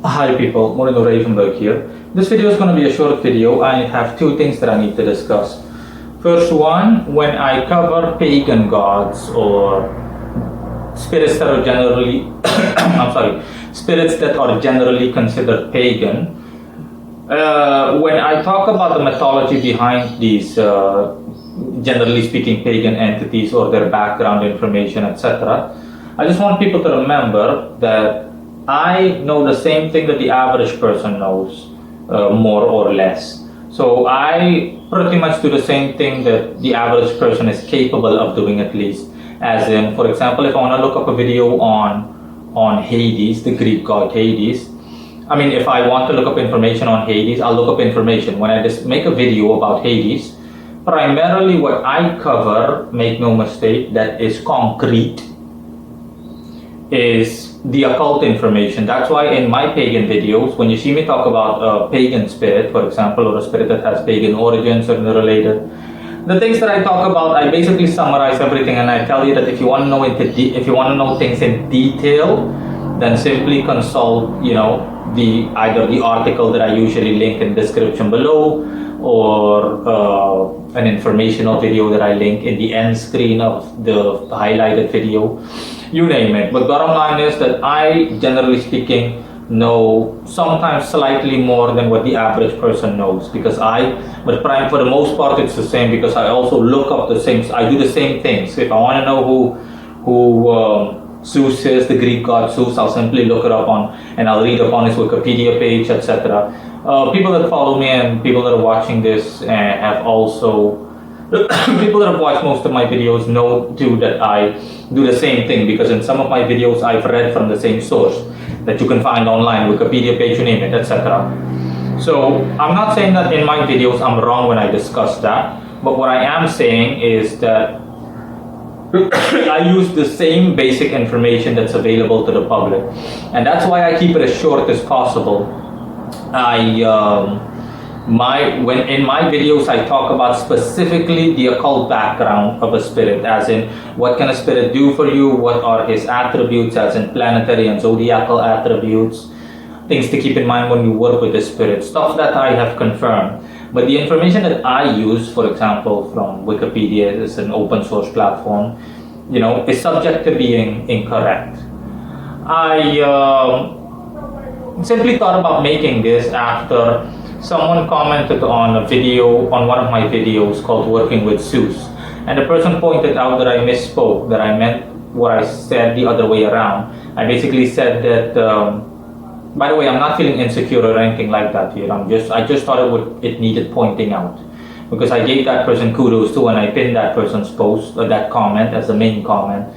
Hi people, Moreno Ravenberg here. This video is going to be a short video. I have two things that I need to discuss. First one, when I cover pagan gods or spirits that are generally, spirits that are generally considered pagan, when I talk about the mythology behind these, generally speaking, pagan entities or their background information, etc., I just want people to remember that I know the same thing that the average person knows, more or less. So I pretty much do the same thing that the average person is capable of doing, at least. As in, for example, if I want to look up a video on Hades, the Greek god Hades, I mean, if I want to look up information on Hades, I'll look up information. When I just make a video about Hades, primarily what I cover, make no mistake, that is concrete, is the occult information. That's why in my pagan videos, when you see me talk about a pagan spirit, for example, or a spirit that has pagan origins or related, the things that I talk about, I basically summarize everything, and I tell you that if you want to know if you want to know things in detail, then simply consult, either the article that I usually link in the description below, or an informational video that I link in the end screen of the highlighted video. You name it. But bottom line is that I, generally speaking, know sometimes slightly more than what the average person knows, because but for the most part it's the same, because I also look up the same, I do the same things. If I want to know who Zeus is, the Greek god Zeus, I'll simply look it up and I'll read up on his Wikipedia page, etc. People that follow me and people that are watching this have also people that have watched most of my videos know too that I do the same thing, because in some of my videos I've read from the same source that you can find online, Wikipedia page, you name it, etc. So I'm not saying that in my videos I'm wrong when I discuss that, but what I am saying is that I use the same basic information that's available to the public, and that's why I keep it as short as possible. When in my videos I talk about specifically the occult background of a spirit, as in what can a spirit do for you, what are his attributes, as in planetary and zodiacal attributes, things to keep in mind when you work with the spirit, stuff that I have confirmed. But the information that I use, for example, from Wikipedia, is an open source platform, is subject to being incorrect. I simply thought about making this after someone commented on a video, on one of my videos called Working with Zeus, and the person pointed out that I misspoke, that I meant what I said the other way around. I basically said that, by the way, I'm not feeling insecure or anything like that here. I just thought it needed pointing out, because I gave that person kudos too, and I pinned that person's post, or that comment, as the main comment,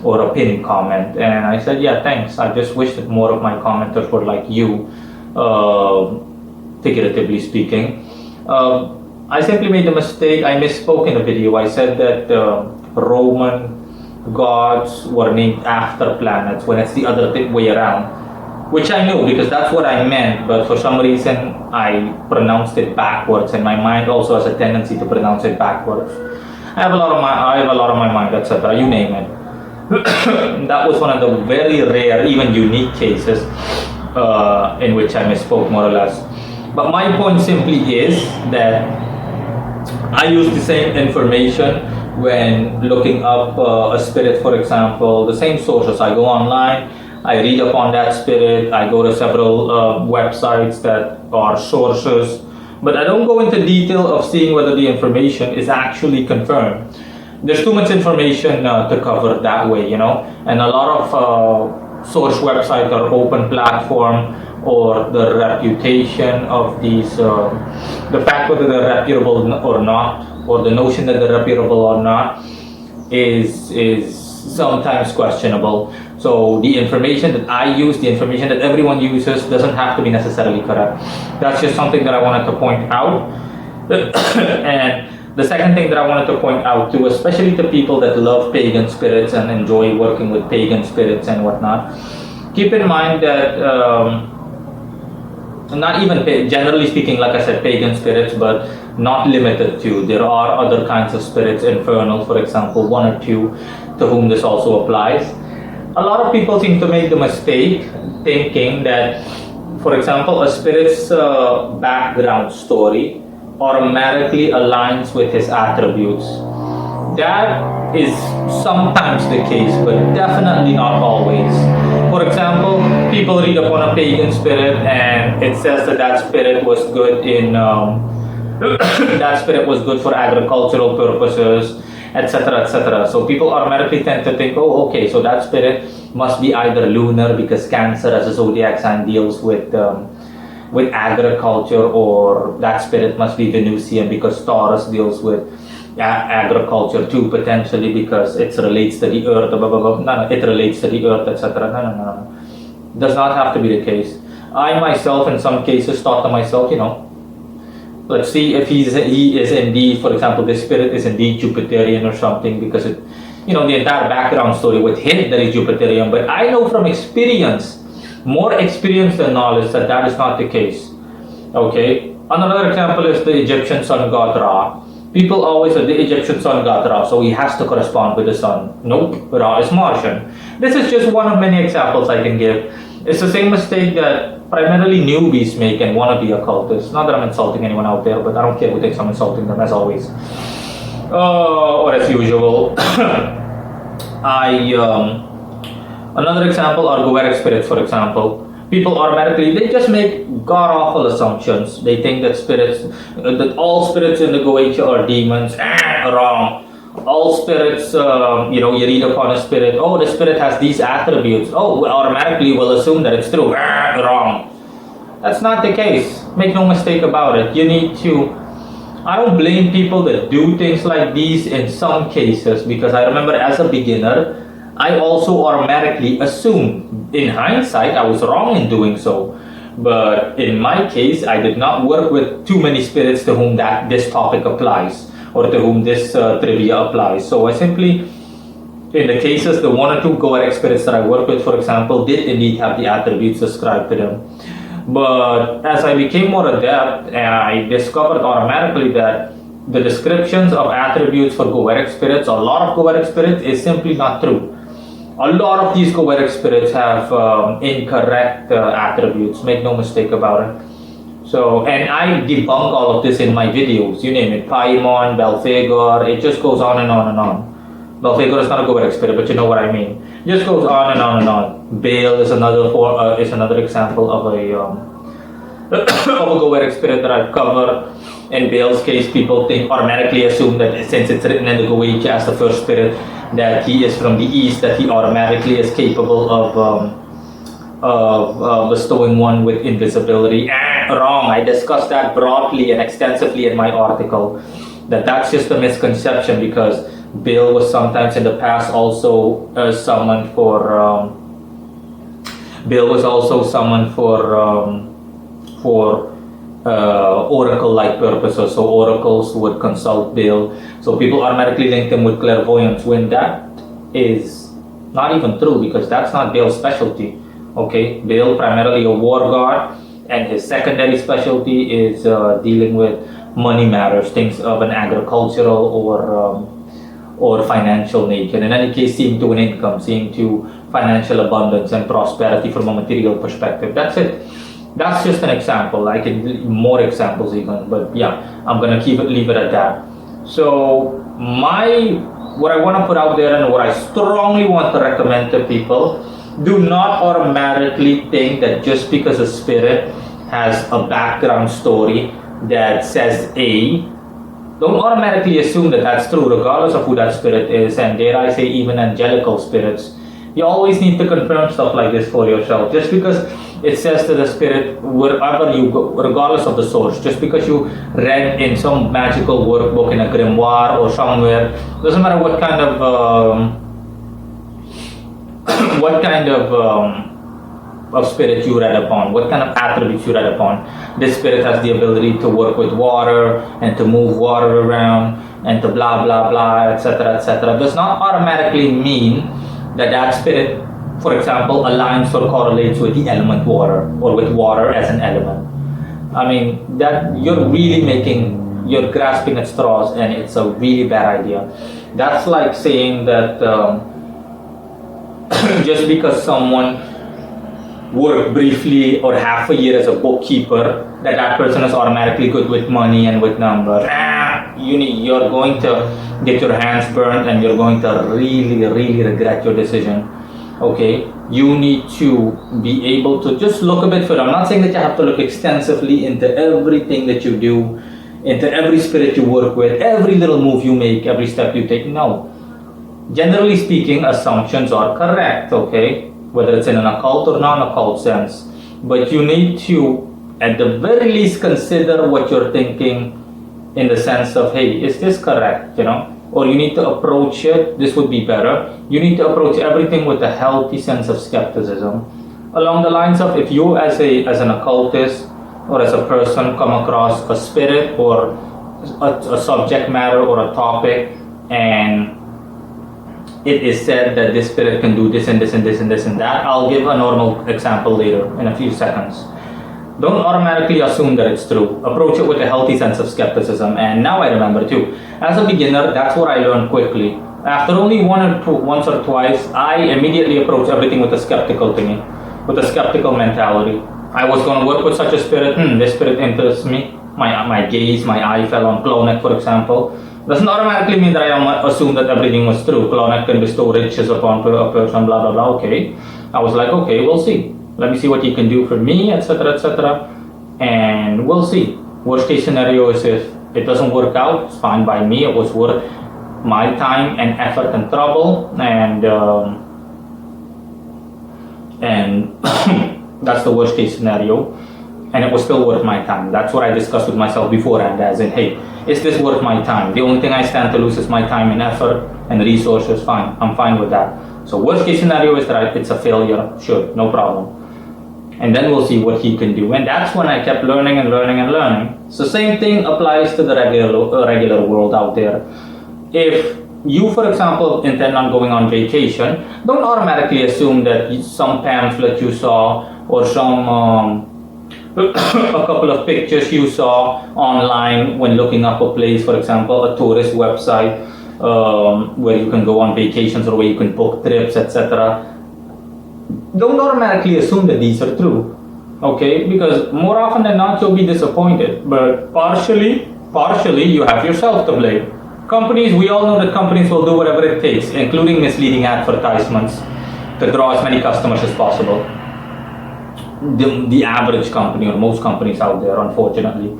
or a pinned comment, and I said, yeah, thanks. I just wish that more of my commenters were like you, figuratively speaking. I simply made a mistake. I misspoke in the video. I said that Roman gods were named after planets, when it's the other way around, which I knew, because that's what I meant, but for some reason I pronounced it backwards, and my mind also has a tendency to pronounce it backwards. I have a lot on my mind, etc. You name it. That was one of the very rare, even unique cases in which I misspoke, more or less. But my point simply is that I use the same information when looking up a spirit, for example, the same sources. I go online, I read up on that spirit, I go to several websites that are sources, but I don't go into detail of seeing whether the information is actually confirmed. There's too much information to cover that way, and a lot of source websites are open platform, or the reputation of these, the fact whether they're reputable or not, or the notion that they're reputable or not, is sometimes questionable. So the information that I use, the information that everyone uses, doesn't have to be necessarily correct. That's just something that I wanted to point out. And the second thing that I wanted to point out too, especially to people that love pagan spirits and enjoy working with pagan spirits and whatnot, keep in mind that not even, generally speaking, like I said, pagan spirits, but not limited to. There are other kinds of spirits, infernal, for example, one or two, to whom this also applies. A lot of people seem to make the mistake thinking that For example, a spirit's background story automatically aligns with his attributes. That is sometimes the case, but definitely not always. For example, people read upon a pagan spirit and it says that that spirit was good in that spirit was good for agricultural purposes, etc., etc. So people automatically tend to think, oh, okay, so that spirit must be either lunar because Cancer as a zodiac sign deals with agriculture, or that spirit must be Venusian because Taurus deals with agriculture too, potentially because it relates to the earth, blah, blah, blah. No, it relates to the earth, etc. No. Does not have to be the case. I myself, in some cases, thought to myself, let's see if he is indeed, for example, this spirit is indeed Jupiterian or something, because it, the entire background story would hint that he's Jupiterian. But I know from experience, more experience than knowledge, that that is not the case. Okay. Another example is the Egyptian sun god Ra. People always say the Egyptian sun god Ra, so he has to correspond with the sun. Nope, Ra is Martian. This is just one of many examples I can give. It's the same mistake that primarily newbies make and want to be occultists. Not that I'm insulting anyone out there, but I don't care who thinks I'm insulting them, as always. Or as usual. Another example are Goetic spirits, for example. People automatically, they just make god-awful assumptions. They think that that all spirits in the Goetia are demons. Wrong. All spirits, you read upon a spirit, oh, the spirit has these attributes. Oh, automatically we'll assume that it's true. Wrong. That's not the case. Make no mistake about it. You need to, I don't blame people that do things like these in some cases, because I remember as a beginner, I also automatically assumed. In hindsight, I was wrong in doing so. But in my case, I did not work with too many spirits to whom this topic applies, or to whom this trivia applies. So I simply, in the cases, the one or two Goetic spirits that I work with, for example, did indeed have the attributes ascribed to them. But as I became more adept, I discovered automatically that the descriptions of attributes for Goetic spirits, a lot of Goetic spirits, is simply not true. A lot of these Goetic spirits have incorrect attributes, make no mistake about it. So, and I debunk all of this in my videos, you name it, Paimon, Belphegor, it just goes on and on and on. Belphegor is not a Goetic spirit, but you know what I mean. It just goes on and on and on. Baal is another example of a of a Goetic spirit that I've covered. In Baal's case, people automatically assume that since it's written in the Goetia as the first spirit, that he is from the east, that he automatically is capable of bestowing one with invisibility. Wrong. I discussed that broadly and extensively in my article. That's just a misconception, because Baal was sometimes in the past also summoned for. Baal was also summoned for oracle-like purposes, so oracles would consult Baal. So people automatically link them with clairvoyance, when that is not even true, because that's not Baal's specialty. Okay, Baal primarily a war god, and his secondary specialty is dealing with money matters, things of an agricultural or financial nature. In any case, seeing to an income, seeing to financial abundance and prosperity from a material perspective. That's it. That's just an example. I can more examples even, but yeah, I'm gonna leave it at that. So what I want to put out there, and what I strongly want to recommend to people, do not automatically think that just because a spirit has a background story that says A, don't automatically assume that that's true, regardless of who that spirit is. And dare I say, even angelical spirits. You always need to confirm stuff like this for yourself. Just because it says to the spirit, wherever you go, regardless of the source, just because you read in some magical workbook, in a grimoire or somewhere, doesn't matter what kind of spirit you read upon, what kind of attributes you read upon. This spirit has the ability to work with water and to move water around and to blah blah blah, etc., etc. Does not automatically mean that spirit, for example, aligns or correlates with the element water, or with water as an element. I mean, that you're grasping at straws, and it's a really bad idea. That's like saying that just because someone work briefly or half a year as a bookkeeper, that person is automatically good with money and with numbers. You're going to get your hands burned and you're going to really, really regret your decision. Okay, you need to be able to just look a bit further. I'm not saying that you have to look extensively into everything that you do, into every spirit you work with, every little move you make, every step you take. No. Generally speaking, assumptions are correct, okay? Whether it's in an occult or non-occult sense. But you need to, at the very least, consider what you're thinking in the sense of, hey, is this correct, Or you need to approach it, this would be better. You need to approach everything with a healthy sense of skepticism. Along the lines of, if you as an occultist or as a person come across a spirit or a subject matter or a topic, and it is said that this spirit can do this and this and this and this and that, I'll give a normal example later in a few seconds. Don't automatically assume that it's true. Approach it with a healthy sense of skepticism. And now I remember too, as a beginner, that's what I learned quickly. After only once or twice, I immediately approached everything with a skeptical thingy, with a skeptical mentality. I was going to work with such a spirit. This spirit interests me. My gaze, my eye fell on Clonek, for example. Doesn't automatically mean that I assume that everything was true. Clonek can bestow riches upon a person, blah, blah, blah. Okay. I was like, okay, we'll see. Let me see what he can do for me, etc., etc. And we'll see. Worst case scenario is if it doesn't work out, it's fine by me. It was worth my time and effort and trouble. And that's the worst case scenario. And it was still worth my time. That's what I discussed with myself beforehand, as in, hey, is this worth my time? The only thing I stand to lose is my time and effort and resources. Fine, I'm fine with that. So worst case scenario is that it's a failure. Sure, no problem. And then we'll see what he can do. And that's when I kept learning and learning and learning. So same thing applies to the regular world out there. If you, for example, intend on going on vacation, don't automatically assume that some pamphlet you saw or some a couple of pictures you saw online when looking up a place, for example, a tourist website where you can go on vacations or where you can book trips, etc. Don't automatically assume that these are true, okay? Because more often than not, you'll be disappointed. But partially, you have yourself to blame. Companies, we all know that companies will do whatever it takes, including misleading advertisements, to draw as many customers as possible. The average company or most companies out there, unfortunately.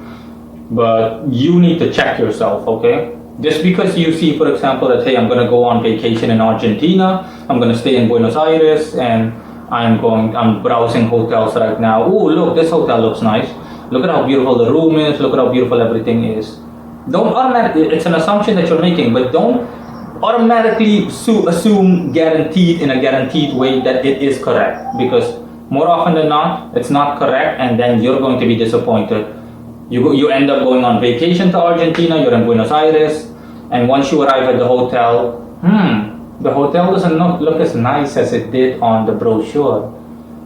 But you need to check yourself, okay? Just because you see, for example, that, hey, I'm going to go on vacation in Argentina, I'm going to stay in Buenos Aires, and I'm browsing hotels right now. Oh, look, this hotel looks nice. Look at how beautiful the room is. Look at how beautiful everything is. Don't automatically, it's an assumption that you're making, but don't automatically assume guaranteed in a guaranteed way that it is correct, because more often than not, it's not correct, and then you're going to be disappointed. You end up going on vacation to Argentina, you're in Buenos Aires, and once you arrive at the hotel, the hotel doesn't look as nice as it did on the brochure.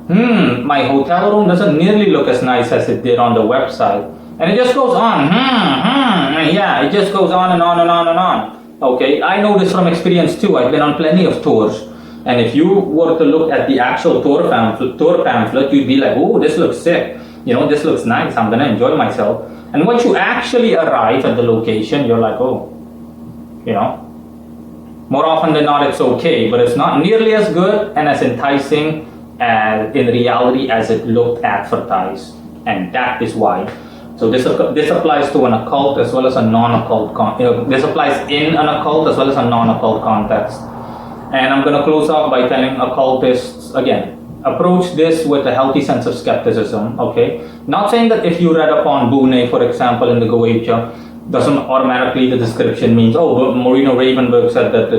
My hotel room doesn't nearly look as nice as it did on the website. And it just goes on, yeah, it just goes on and on and on and on. Okay, I know this from experience too. I've been on plenty of tours. And if you were to look at the actual tour pamphlet, you'd be like, oh, this looks sick. This looks nice. I'm going to enjoy myself. And once you actually arrive at the location, you're like, oh, more often than not, it's okay, but it's not nearly as good and as enticing as in reality as it looked advertised. And that is why. So this applies to an occult as well as a non-occult this applies in an occult as well as a non-occult context. And I'm going to close off by telling occultists, again, approach this with a healthy sense of skepticism, okay? Not saying that if you read upon Boone, for example, in the Goetia, doesn't automatically the description means, oh, but Marino Ravenberg said that,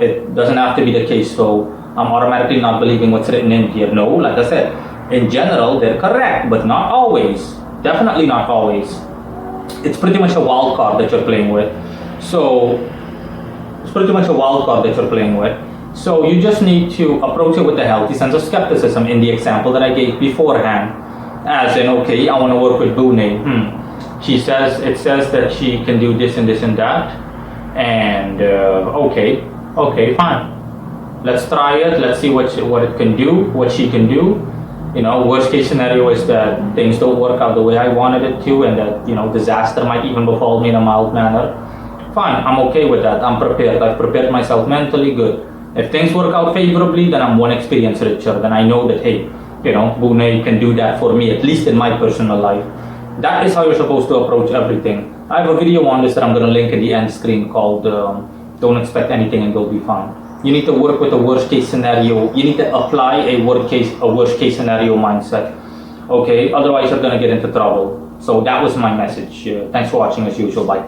it doesn't have to be the case, so I'm automatically not believing what's written in here. No, like I said, in general, they're correct, but not always. Definitely not always. It's pretty much a wild card that you're playing with. So you just need to approach it with a healthy sense of skepticism in the example that I gave beforehand. As in, okay, I want to work with Boone. It says that she can do this and this and that. And okay, fine. Let's try it. Let's see what it can do, what she can do. You know, worst case scenario is that things don't work out the way I wanted it to, and that, you know, disaster might even befall me in a mild manner. Fine, I'm okay with that. I'm prepared. I've prepared myself mentally. Good. If things work out favorably, then I'm one experience richer. Then I know that, hey, you know, Brunei can do that for me, at least in my personal life. That is how you're supposed to approach everything. I have a video on this that I'm going to link in the end screen called Don't Expect Anything and You'll Be Fine. You need to work with a worst case scenario. You need to apply a worst case scenario mindset. Okay, otherwise you're going to get into trouble. So that was my message. Thanks for watching as usual. Bye.